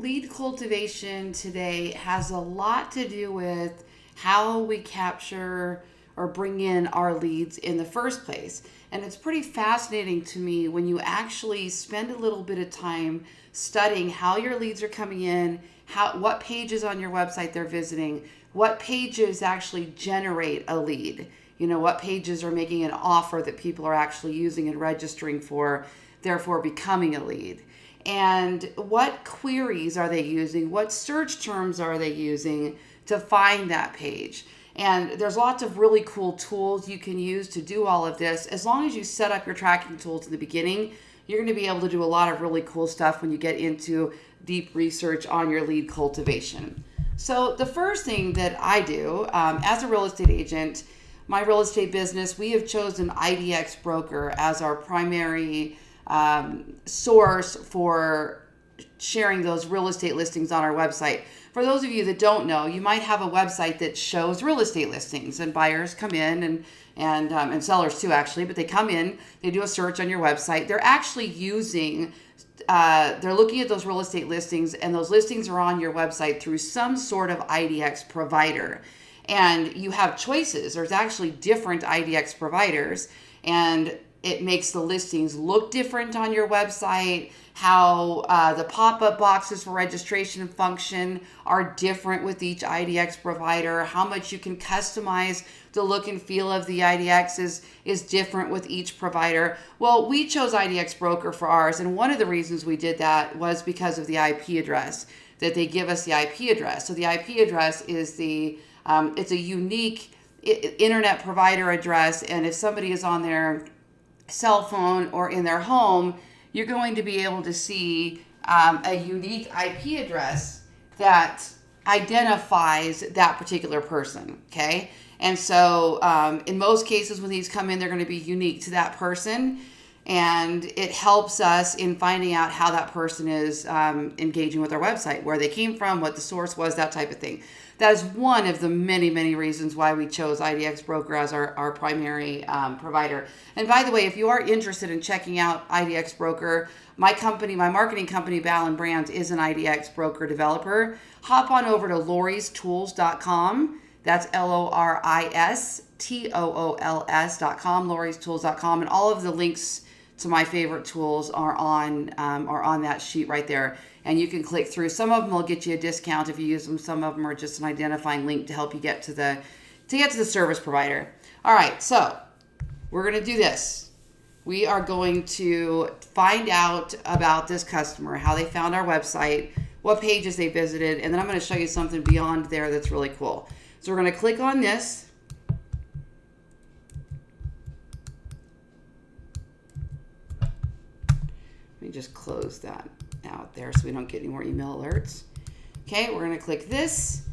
lead cultivation today has a lot to do with how we capture or bring in our leads in the first place. And it's pretty fascinating to me when you actually spend a little bit of time studying how your leads are coming in, what pages on your website they're visiting, what pages actually generate a lead. You know, what pages are making an offer that people are actually using and registering for, therefore becoming a lead. And what queries are they using? What search terms are they using to find that page? And there's lots of really cool tools you can use to do all of this. As long as you set up your tracking tools in the beginning, you're going to be able to do a lot of really cool stuff when you get into deep research on your lead cultivation. So the first thing that I do as a real estate agent, my real estate business, we have chosen IDX Broker as our primary source for sharing those real estate listings on our website. For those of you that don't know, you might have a website that shows real estate listings, and buyers come in and sellers too, actually, but they come in, they do a search on your website. They're actually using, they're looking at those real estate listings, and those listings are on your website through some sort of IDX provider. And you have choices. There's actually different IDX providers, and it makes the listings look different on your website. How the pop-up boxes for registration function are different with each IDX provider. How much you can customize the look and feel of the IDX is different with each provider. Well, we chose IDX Broker for ours, and one of the reasons we did that was because of the IP address, that they give us the IP address. So the IP address is it's a unique internet provider address, and if somebody is on their cell phone or in their home, you're going to be able to see a unique IP address that identifies that particular person, okay? And so in most cases when these come in, they're going to be unique to that person, and it helps us in finding out how that person is engaging with our website, where they came from, what the source was, that type of thing. That is one of the many, many reasons why we chose IDX Broker as our primary provider. And by the way, if you are interested in checking out IDX Broker, my marketing company, Ballen Brands, is an IDX Broker developer. Hop on over to loristools.com. That's LORISTOOLS.com, loristools.com. And all of the links to my favorite tools are on that sheet right there. And you can click through. Some of them will get you a discount if you use them. Some of them are just an identifying link to help you get to the service provider. All right, so we're going to do this. We are going to find out about this customer, how they found our website, what pages they visited, and then I'm going to show you something beyond there that's really cool. So we're going to click on this. Let me just close that out there so we don't get any more email alerts. Okay, we're going to click this.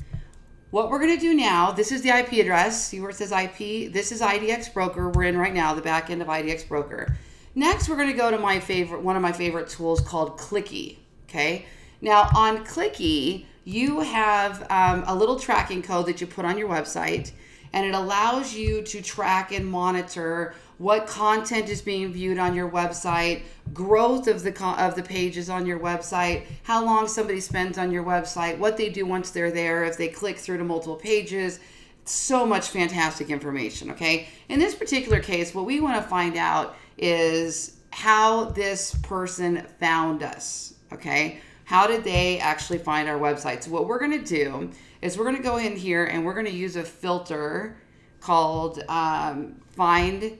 What we're going to do now, this is the IP address. See where it says IP? This is IDX Broker. We're in right now, the back end of IDX Broker. Next, we're going to go to one of my favorite tools called Clicky. Okay, now on Clicky, you have a little tracking code that you put on your website, and it allows you to track and monitor what content is being viewed on your website, growth of the pages on your website, how long somebody spends on your website, what they do once they're there, if they click through to multiple pages. So much fantastic information, okay? In this particular case, what we want to find out is how this person found us, okay? How did they actually find our website? So what we're going to do is we're going to go in here and we're going to use a filter called Find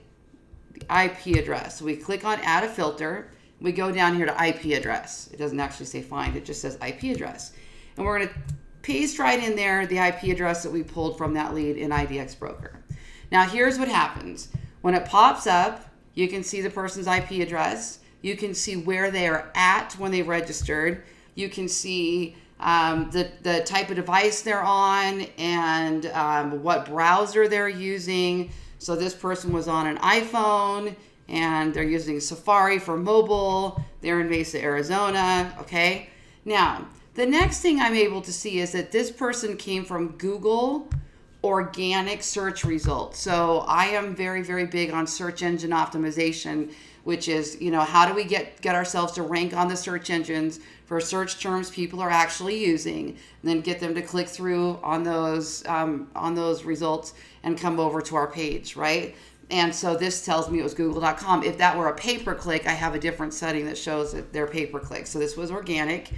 the IP address. So we click on Add a Filter. We go down here to IP address. It doesn't actually say find, it just says IP address. And we're going to paste right in there the IP address that we pulled from that lead in IDX Broker. Now here's what happens. When it pops up, you can see the person's IP address. You can see where they are at when they registered. You can see the type of device they're on and what browser they're using. So this person was on an iPhone and they're using Safari for mobile. They're in Mesa, Arizona. Okay. Now, the next thing I'm able to see is that this person came from Google organic search results. So I am very, very big on search engine optimization, which is, how do we get ourselves to rank on the search engines for search terms people are actually using, and then get them to click through on those results and come over to our page, right? And so this tells me it was google.com. If that were a pay-per-click, I have a different setting that shows that they're pay-per-click. So this was organic,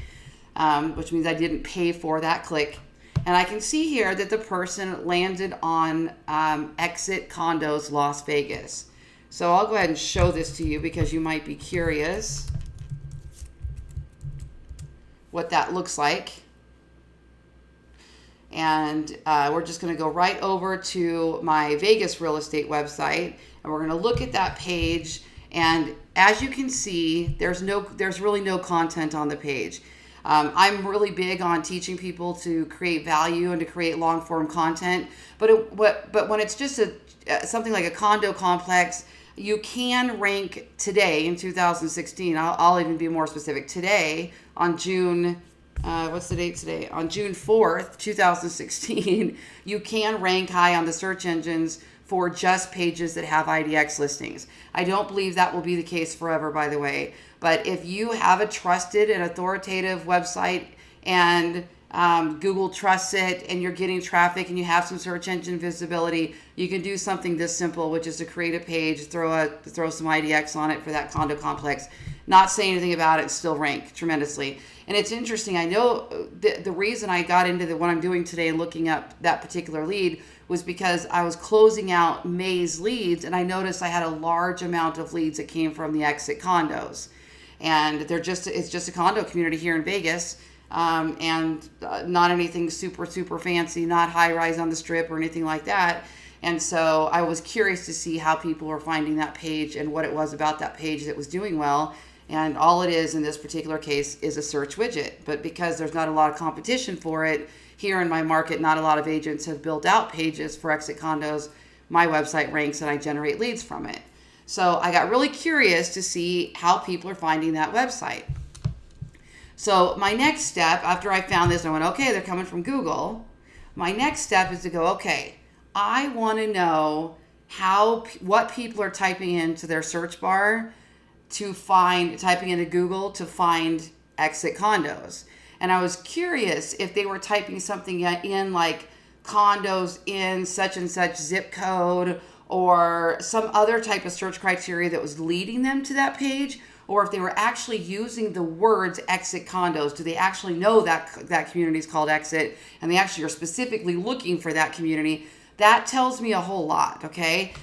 which means I didn't pay for that click. And I can see here that the person landed on Exit Condos Las Vegas. So I'll go ahead and show this to you because you might be curious what that looks like. And we're just going to go right over to my Vegas real estate website, and we're going to look at that page. And as you can see, there's really no content on the page. I'm really big on teaching people to create value and to create long form content. But when it's just something like a condo complex, you can rank today in 2016. I'll even be more specific. Today on June. What's the date today? On June 4th, 2016, you can rank high on the search engines for just pages that have IDX listings. I don't believe that will be the case forever, by the way. But if you have a trusted and authoritative website and Google trusts it and you're getting traffic and you have some search engine visibility, you can do something this simple, which is to create a page, throw some IDX on it for that condo complex, not say anything about it, still rank tremendously. And it's interesting. I know the reason I got into what I'm doing today and looking up that particular lead was because I was closing out May's leads, and I noticed I had a large amount of leads that came from the Exit Condos. And it's just a condo community here in Vegas, and not anything super, super fancy, not high rise on the strip or anything like that. And so I was curious to see how people were finding that page and what it was about that page that was doing well. And all it is in this particular case is a search widget. But because there's not a lot of competition for it here in my market, not a lot of agents have built out pages for Exit Condos. My website ranks and I generate leads from it. So I got really curious to see how people are finding that website. So my next step, after I found this, I went, okay, they're coming from Google. My next step is to go, okay, I want to know what people are typing into their search bar typing into Google to find Exit Condos. And I was curious if they were typing something in like condos in such and such zip code or some other type of search criteria that was leading them to that page, or if they were actually using the words Exit Condos. Do they actually know that community is called Exit and they actually are specifically looking for that community? That tells me a whole lot, okay?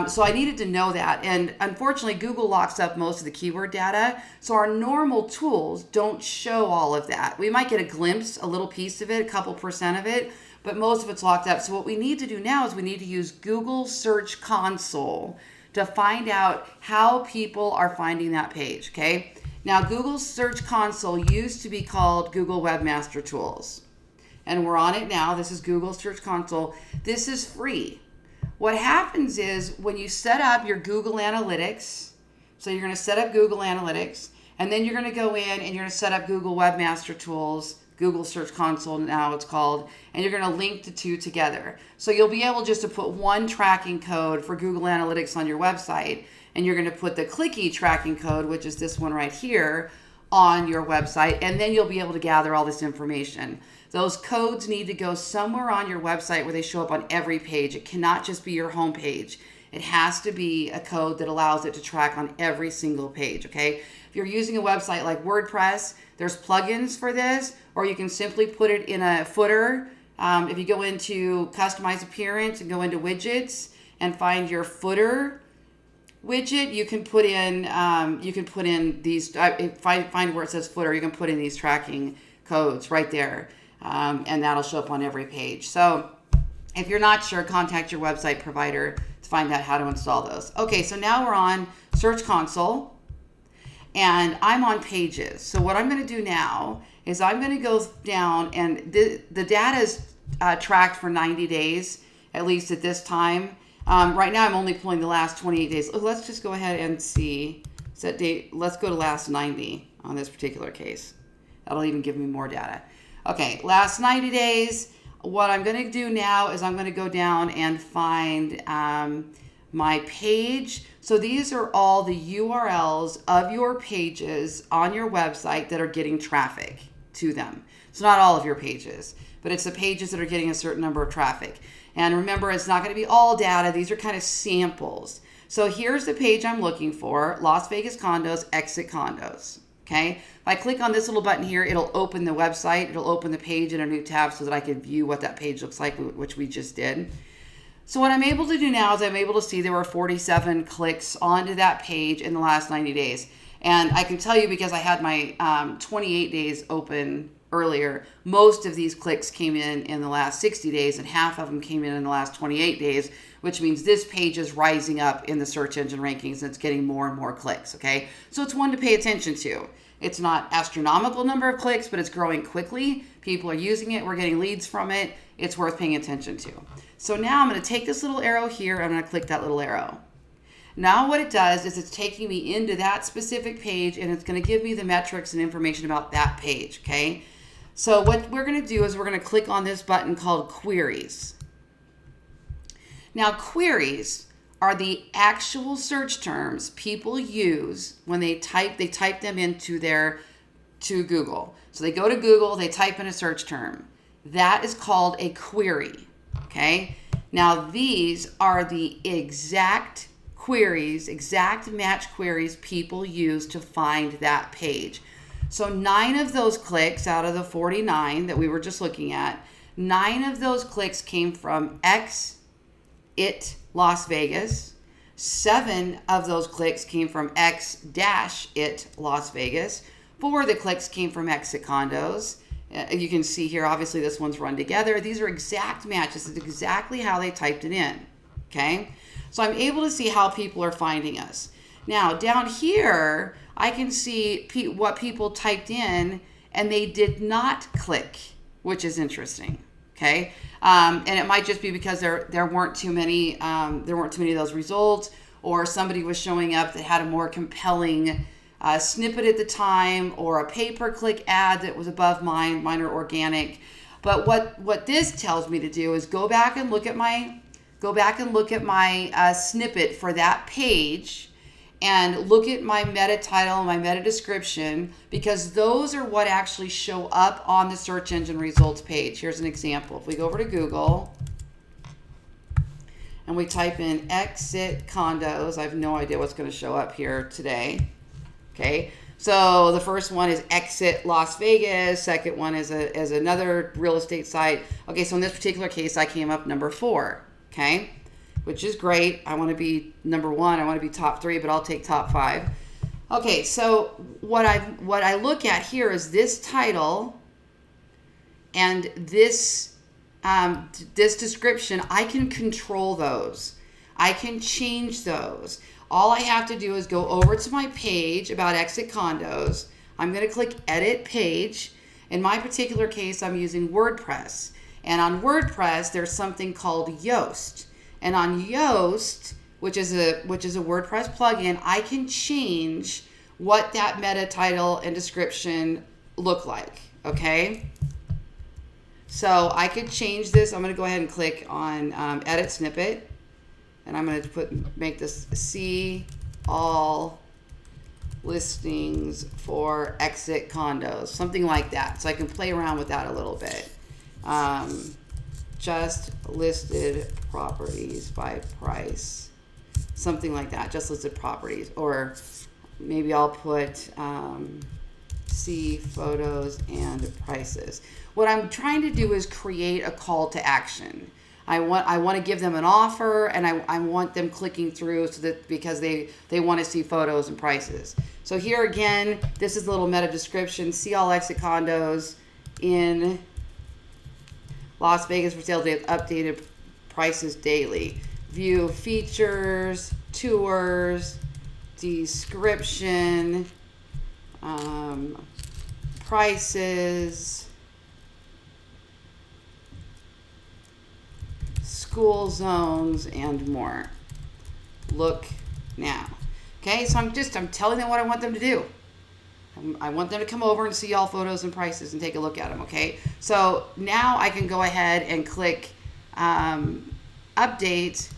So I needed to know that. And unfortunately, Google locks up most of the keyword data. So our normal tools don't show all of that. We might get a glimpse, a little piece of it, a couple % of it, but most of it's locked up. So what we need to do now is we need to use Google Search Console to find out how people are finding that page, okay? Now, Google Search Console used to be called Google Webmaster Tools. And we're on it now. This is Google Search Console. This is free. What happens is when you set up your Google Analytics, so you're going to set up Google Analytics, and then you're going to go in and you're going to set up Google Webmaster Tools, Google Search Console now it's called, and you're going to link the two together. So you'll be able just to put one tracking code for Google Analytics on your website, and you're going to put the clicky tracking code, which is this one right here, on your website, and then you'll be able to gather all this information. Those codes need to go somewhere on your website where they show up on every page. It cannot just be your home page. It has to be a code that allows it to track on every single page, okay? If you're using a website like WordPress, there's plugins for this, or you can simply put it in a footer. If you go into Customize Appearance and go into Widgets and find your footer widget, you can put in these, find where it says footer, you can put in these tracking codes right there. And that'll show up on every page. So if you're not sure, contact your website provider to find out how to install those. Okay, so now we're on Search Console and I'm on Pages. So what I'm going to do now is I'm going to go down, and the data is tracked for 90 days, at least at this time. Right now I'm only pulling the last 28 days. Let's just go ahead and see set date. Let's go to last 90 on this particular case. That'll even give me more data. Okay, last 90 days. What I'm going to do now is I'm going to go down and find my page. So these are all the URLs of your pages on your website that are getting traffic to them. It's not all of your pages, but it's the pages that are getting a certain number of traffic. And remember, it's not going to be all data. These are kind of samples. So here's the page I'm looking for, Las Vegas condos, exit condos. Okay. If I click on this little button here, it'll open the website. It'll open the page in a new tab so that I can view what that page looks like, which we just did. So what I'm able to do now is I'm able to see there were 47 clicks onto that page in the last 90 days. And I can tell you, because I had my 28 days open earlier, most of these clicks came in the last 60 days, and half of them came in the last 28 days, which means this page is rising up in the search engine rankings and it's getting more and more clicks, okay? So it's one to pay attention to. It's not astronomical number of clicks, but it's growing quickly. People are using it. We're getting leads from it. It's worth paying attention to. So now I'm going to take this little arrow here. I'm going to click that little arrow. Now what it does is it's taking me into that specific page, and it's going to give me the metrics and information about that page, okay? So what we're going to do is we're going to click on this button called Queries. Now, queries are the actual search terms people use when they type them into to Google. So they go to Google, they type in a search term. That is called a query, okay? Now, these are the exact queries, exact match queries people use to find that page. So 9 of those clicks out of the 49 that we were just looking at, 9 of those clicks came from it Las Vegas. 7 of those clicks came from it Las Vegas. 4 of the clicks came from exit condos. You can see here, obviously this one's run together. These are exact matches. It's exactly how they typed it in, okay? So I'm able to see how people are finding us. Now, down here, I can see what people typed in, and they did not click, which is interesting, okay? And it might just be because there weren't too many of those results, or somebody was showing up that had a more compelling snippet at the time, or a pay-per-click ad that was above mine are organic. But what this tells me to do is go back and look at my snippet for that page, and look at my meta title, my meta description, because those are what actually show up on the search engine results page. Here's an example. If we go over to Google and we type in exit condos, I have no idea what's going to show up here today. Okay, so the first one is exit Las Vegas. Second one is another real estate site. Okay, so in this particular case, I came up number 4. Okay, which is great. I want to be number 1. I want to be top 3, but I'll take top 5. Okay, so what I look at here is this title and this description. I can control those. I can change those. All I have to do is go over to my page about exit condos. I'm going to click edit page. In my particular case, I'm using WordPress. And on WordPress, there's something called Yoast. And on Yoast, which is a WordPress plugin, I can change what that meta title and description look like, okay? So I could change this. I'm going to go ahead and click on edit snippet. And I'm going to make this see all listings for exit condos, something like that. So I can play around with that a little bit. Just listed properties by price, something like that. Just listed properties, or maybe I'll put see photos and prices. What I'm trying to do is create a call to action. I want to give them an offer, and I want them clicking through so that because they want to see photos and prices. So here again, this is a little meta description. See all exit condos in Las Vegas for sale. They have updated prices daily. View features, tours, description, prices, school zones, and more. Look now. Okay, so I'm telling them what I want them to do. I want them to come over and see all photos and prices and take a look at them, okay? So now I can go ahead and click update,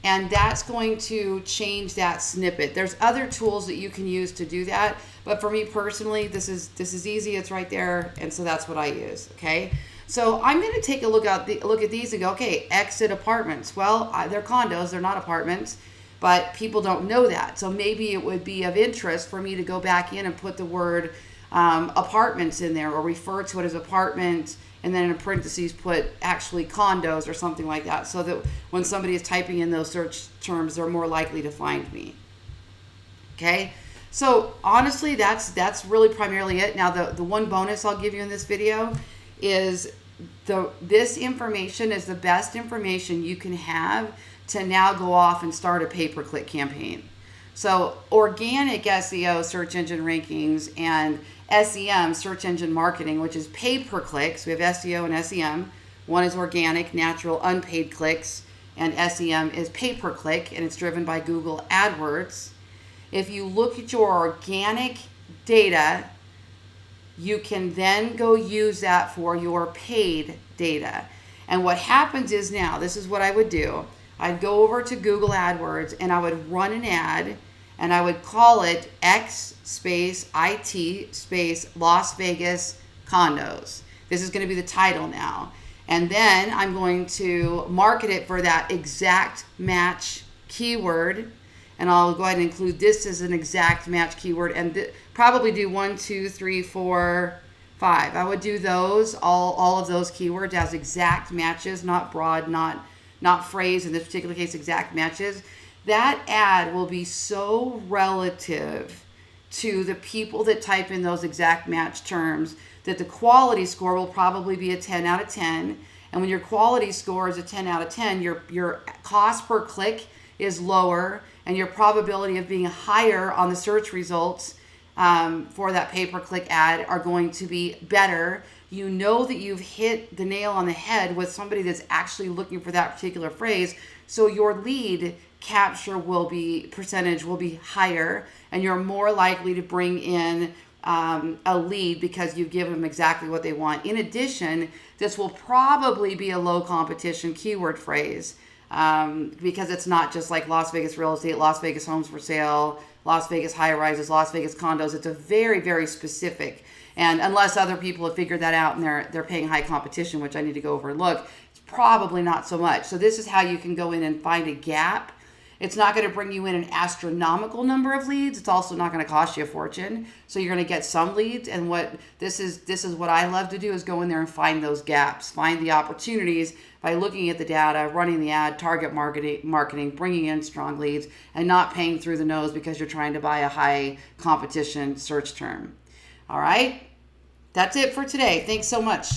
and that's going to change that snippet. There's other tools that you can use to do that, but for me personally, this is easy. It's right there, and so that's what I use. Okay, so I'm going to take a look at these and go, okay, exit apartments. Well, they're condos, they're not apartments, but people don't know that. So maybe it would be of interest for me to go back in and put the word apartments in there, or refer to it as apartment, and then in parentheses put actually condos or something like that, so that when somebody is typing in those search terms, they're more likely to find me. Okay, so honestly, that's really primarily it. Now, the one bonus I'll give you in this video is this information is the best information you can have to now go off and start a pay-per-click campaign. So organic SEO, search engine rankings, and SEM, search engine marketing, which is pay-per-click. So we have SEO and SEM. One is organic, natural, unpaid clicks, and SEM is pay-per-click, and it's driven by Google AdWords. If you look at your organic data, you can then go use that for your paid data. And what happens is, now, this is what I would do. I'd go over to Google AdWords and I would run an ad, and I would call it X space IT space Las Vegas condos. This is going to be the title now. And then I'm going to market it for that exact match keyword. And I'll go ahead and include this as an exact match keyword, and probably do 1, 2, 3, 4, 5. I would do those, all of those keywords as exact matches, not broad, not phrase, in this particular case, exact matches. That ad will be so relative to the people that type in those exact match terms that the quality score will probably be a 10 out of 10. And when your quality score is a 10 out of 10, your cost per click is lower, and your probability of being higher on the search results for that pay-per-click ad are going to be better. You know that you've hit the nail on the head with somebody that's actually looking for that particular phrase, so your lead capture percentage will be higher, and you're more likely to bring in a lead because you've given them exactly what they want. In addition, this will probably be a low competition keyword phrase, because it's not just like Las Vegas real estate, Las Vegas homes for sale, Las Vegas high rises, Las Vegas condos. It's a very, very specific. And unless other people have figured that out and they're paying high competition, which I need to go over and look, it's probably not so much. So this is how you can go in and find a gap. It's not going to bring you in an astronomical number of leads. It's also not going to cost you a fortune. So you're going to get some leads. And this is what I love to do, is go in there and find those gaps, find the opportunities by looking at the data, running the ad, target marketing, bringing in strong leads, and not paying through the nose because you're trying to buy a high competition search term. All right, that's it for today. Thanks so much.